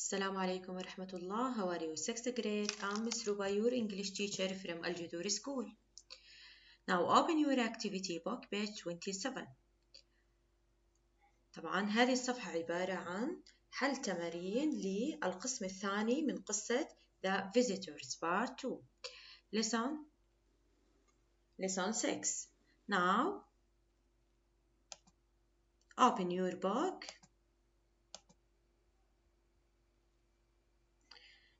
Assalamu alaikum wa rahmatullah. How are you? 6th grade. I'm Miss Ruba, your English teacher from Al Judur School. Now open your activity book page 27. طبعا هذه الصفحة عبارة عن حل تمارين للقسم الثاني من قصة The Visitors Part 2. Lesson 6. Now open your book.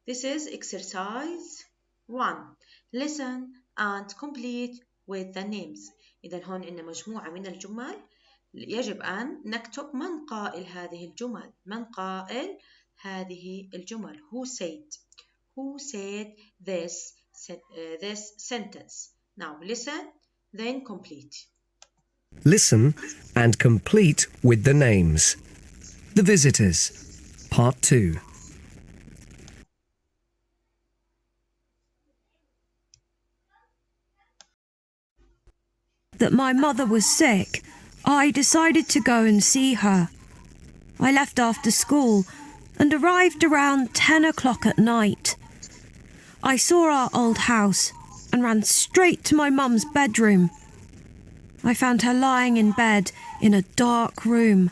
This is exercise 1. Listen and complete with the names. إذا هون عندنا مجموعة من الجمل يجب أن نكتب من قائل هذه الجمل. من قائل هذه الجمل. Who said this sentence. Now listen, then complete. Listen and complete with the names. The Visitors, Part 2. That my mother was sick, I decided to go and see her. I left after school and arrived around 10 o'clock at night. I saw our old house and ran straight to my mum's bedroom. I found her lying in bed in a dark room.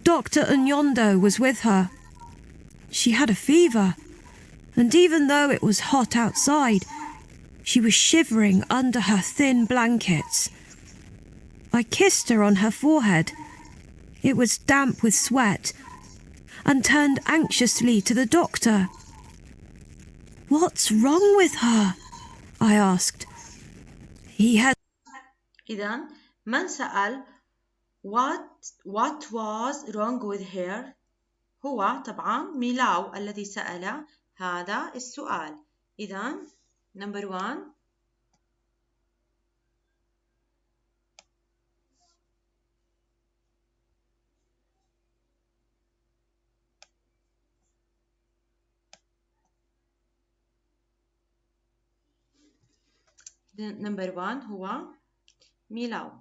Dr. Unyondo was with her. She had a fever, and even though it was hot outside, she was shivering under her thin blankets. I kissed her on her forehead. It was damp with sweat, and turned anxiously to the doctor. "What's wrong with her?" I asked. He had. إذن من سأل what was wrong with her؟ هو طبعا ميلاو الذي سأل هذا السؤال. إذن Number 1. Number 1 هو ميلاو.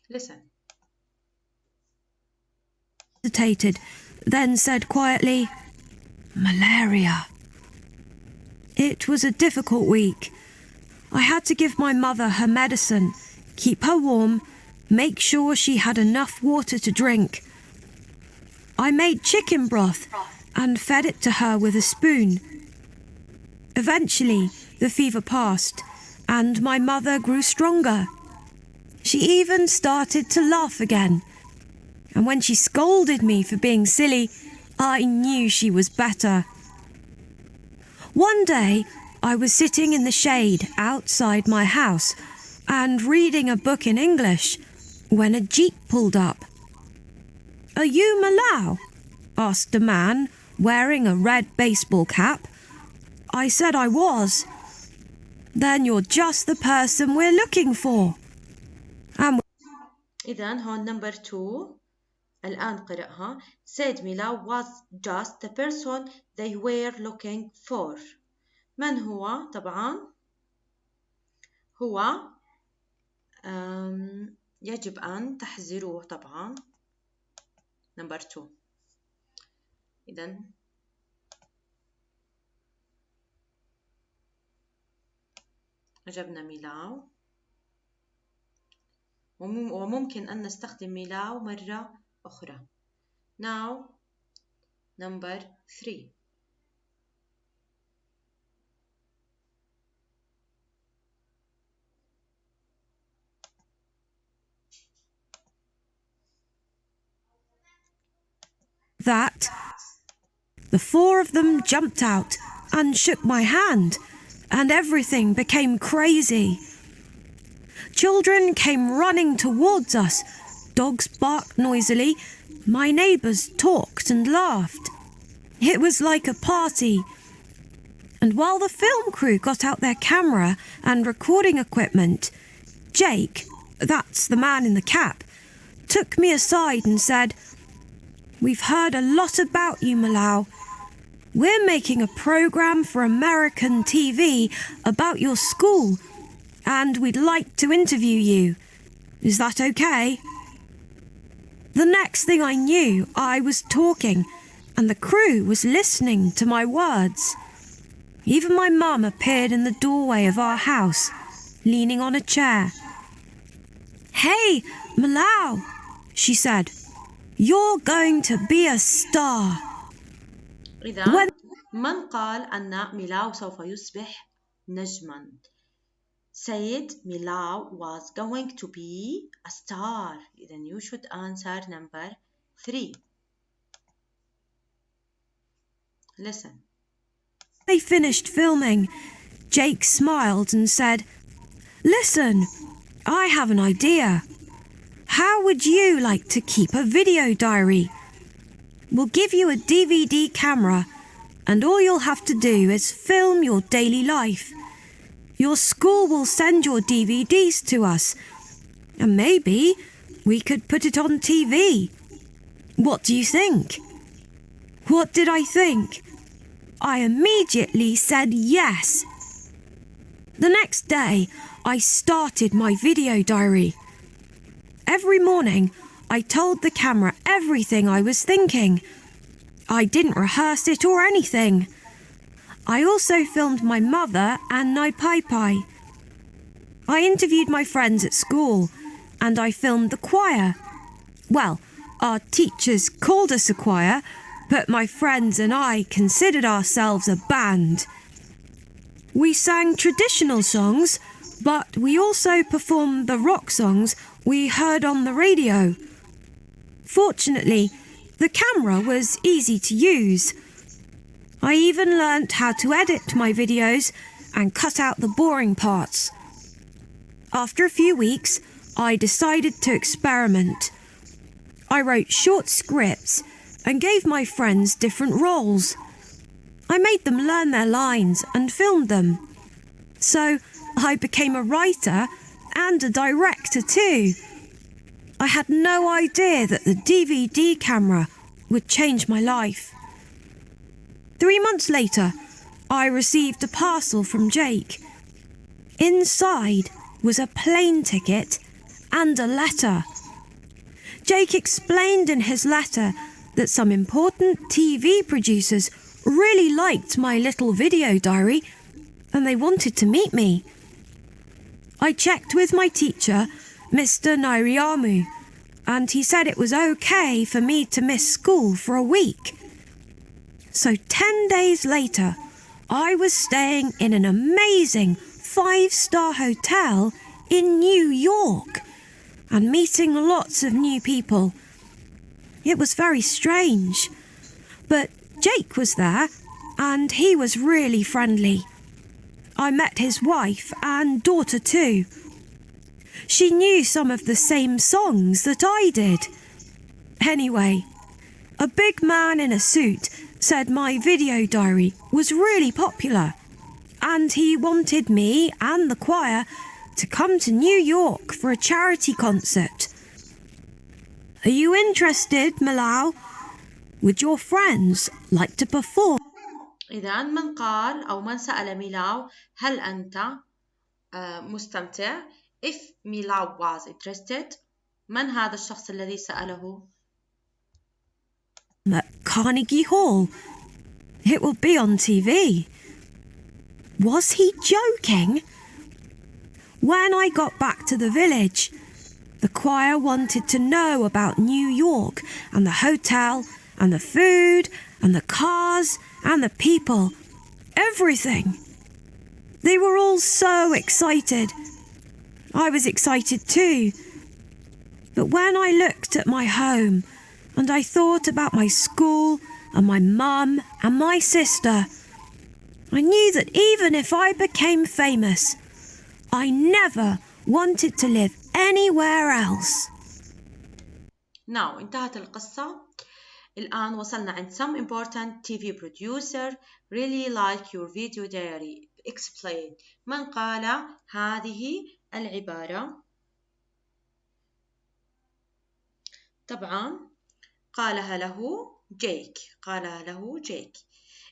Listen. Hesitated, then said quietly, "Malaria." It was a difficult week. I had to give my mother her medicine, keep her warm, make sure she had enough water to drink. I made chicken broth and fed it to her with a spoon. Eventually, the fever passed, and my mother grew stronger. She even started to laugh again. And when she scolded me for being silly, I knew she was better. One day, I was sitting in the shade outside my house and reading a book in English when a jeep pulled up. "Are you Malau?" asked a man wearing a red baseball cap. I said I was. "Then you're just the person we're looking for." إذن هون number 2 الآن قرأها. Said Mila was just the person they were looking for. من هو؟ طبعا هو يجب أن تحذروه طبعا. number 2. إذن أجبنا ميلاو، وممكن أن نستخدم ميلاو مرة أخرى. Now number 3. That the 4 of them jumped out and shook my hand, and everything became crazy. Children came running towards us. Dogs barked noisily. My neighbours talked and laughed. It was like a party. And while the film crew got out their camera and recording equipment, Jake, that's the man in the cap, took me aside and said, "We've heard a lot about you, Malau. We're making a program for American TV about your school, and we'd like to interview you. Is that okay?" The next thing I knew, I was talking, and the crew was listening to my words. Even my mum appeared in the doorway of our house, leaning on a chair. "Hey, Malau," she said, "you're going to be a star." إذا من قال أن ميلاو سوف يصبح نجماً؟ said Milau was going to be a star. Then you should answer number 3. Listen. They finished filming. Jake smiled and said, "Listen, I have an idea. How would you like to keep a video diary? We'll give you a DVD camera, and all you'll have to do is film your daily life. Your school will send your DVDs to us, and maybe we could put it on TV. What do you think?" What did I think? I immediately said yes. The next day, I started my video diary. Every morning, I told the camera everything I was thinking. I didn't rehearse it or anything. I also filmed my mother and Nai Pai Pai. I interviewed my friends at school, and I filmed the choir. Well, our teachers called us a choir, but my friends and I considered ourselves a band. We sang traditional songs, but we also performed the rock songs we heard on the radio. Fortunately, the camera was easy to use. I even learnt how to edit my videos and cut out the boring parts. After a few weeks, I decided to experiment. I wrote short scripts and gave my friends different roles. I made them learn their lines and filmed them. So I became a writer and a director too. I had no idea that the DVD camera would change my life. 3 months later, I received a parcel from Jake. Inside was a plane ticket and a letter. Jake explained in his letter that some important TV producers really liked my little video diary and they wanted to meet me. I checked with my teacher, Mr. Nairiamu, and he said it was okay for me to miss school for a week. So 10 days later, I was staying in an amazing 5-star hotel in New York and meeting lots of new people. It was very strange, but Jake was there and he was really friendly. I met his wife and daughter too. She knew some of the same songs that I did. Anyway, a big man in a suit said my video diary was really popular and he wanted me and the choir to come to New York for a charity concert. Are you interested, Malau? Would your friends like to perform? إذا من قال أو من سأل ميلاو هل أنت مستمتع؟ If Milau was interested, من هذا الشخص الذي سأله؟ At Carnegie Hall. It will be on TV. Was he joking? When I got back to the village, the choir wanted to know about New York and the hotel and the food and the cars and the people. Everything. They were all so excited. I was excited too. But when I looked at my home and I thought about my school and my mum and my sister, I knew that even if I became famous, I never wanted to live anywhere else. Now, انتهت القصة. الآن وصلنا عند some important TV producer really like your video diary. Explain. من قال هذه العبارة؟ طبعا قالها له جيك.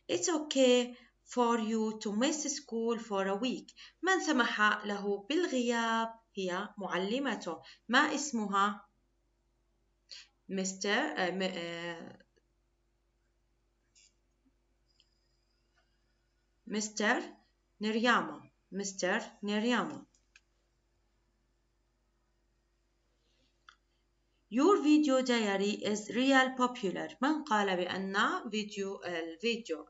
It's okay for you to miss school for a week. من سمح له بالغياب هي معلمته. ما اسمها؟ مستر نرياما. مستر نرياما. Your video diary is real popular. من قال بأن الفيديو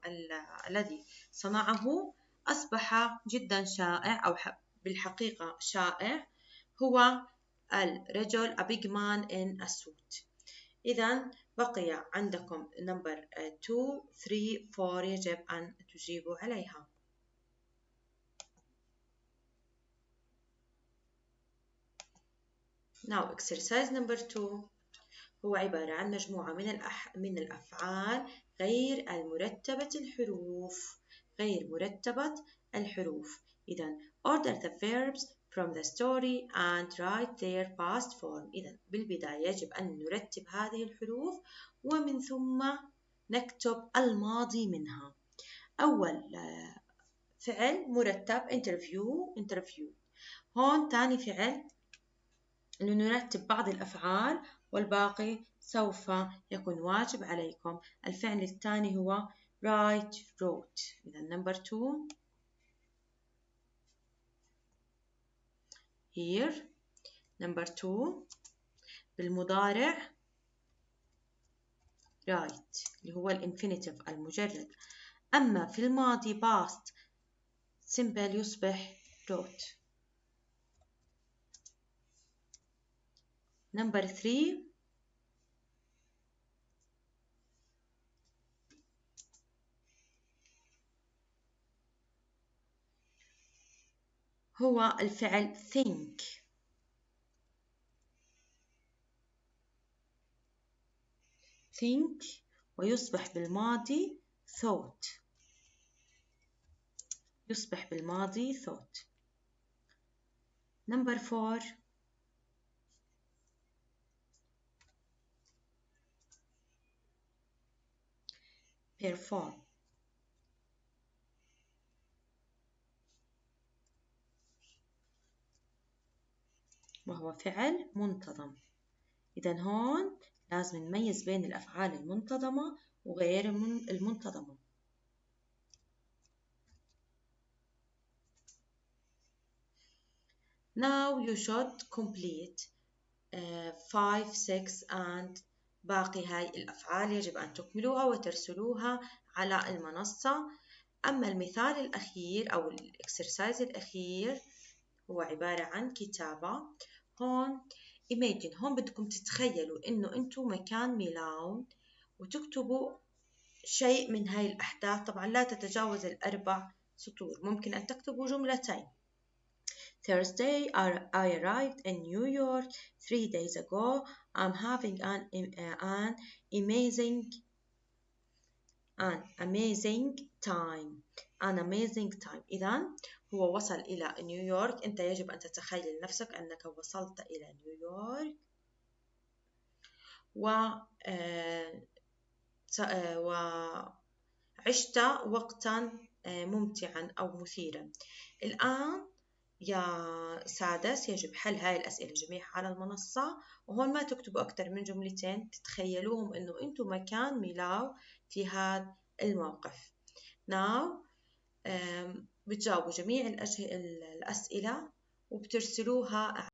الذي صنعه أصبح جدا شائع أو بالحقيقة شائع هو الرجل a big man in a suit. إذا بقي عندكم number 2 3 4 يجب أن تجيبوا عليها. Now exercise number 2 هو عبارة عن مجموعة من الأفعال غير المرتبة الحروف. غير مرتبة الحروف. إذا order the verbs from the story and write their past form. إذا بالبداية يجب أن نرتب هذه الحروف ومن ثم نكتب الماضي منها. أول فعل مرتب interview. هون تاني فعل إنه نرتب بعض الأفعال والباقي سوف يكون واجب عليكم. الفعل الثاني هو wrote. إذا number 2 here. number 2 بالمضارع write اللي هو الانفينيتيف المجرد. أما في الماضي past simple يصبح wrote. number 3 هو الفعل think ويصبح بالماضي thought. number 4 perform وهو فعل منتظم. إذا هون لازم نميز بين الأفعال المنتظمة وغير المنتظمة. Now you should complete 5 6 and باقي هاي الأفعال يجب أن تكملوها وترسلوها على المنصة. أما المثال الأخير أو الإكسرسايز الأخير هو عبارة عن كتابة. هون imagine هون بدكم تتخيلوا إنه أنتم مكان ميلان وتكتبوا شيء من هاي الأحداث. طبعا لا تتجاوز 4 سطور. ممكن أن تكتبوا جملتين. Thursday I arrived in New York 3 days ago. I'm having an amazing time. إذا هو وصل إلى نيويورك. أنت يجب أن تتخيل نفسك أنك وصلت إلى نيويورك وعشت وقتا ممتعا أو مثيرا. الآن يا سادس يجب حل هاي الأسئلة جميعها على المنصة. وهون ما تكتبوا أكثر من جملتين تتخيلوهم إنه أنتم مكان ميلاو في هذا الموقف. Now بتجاوبوا جميع الأسئلة وبترسلوها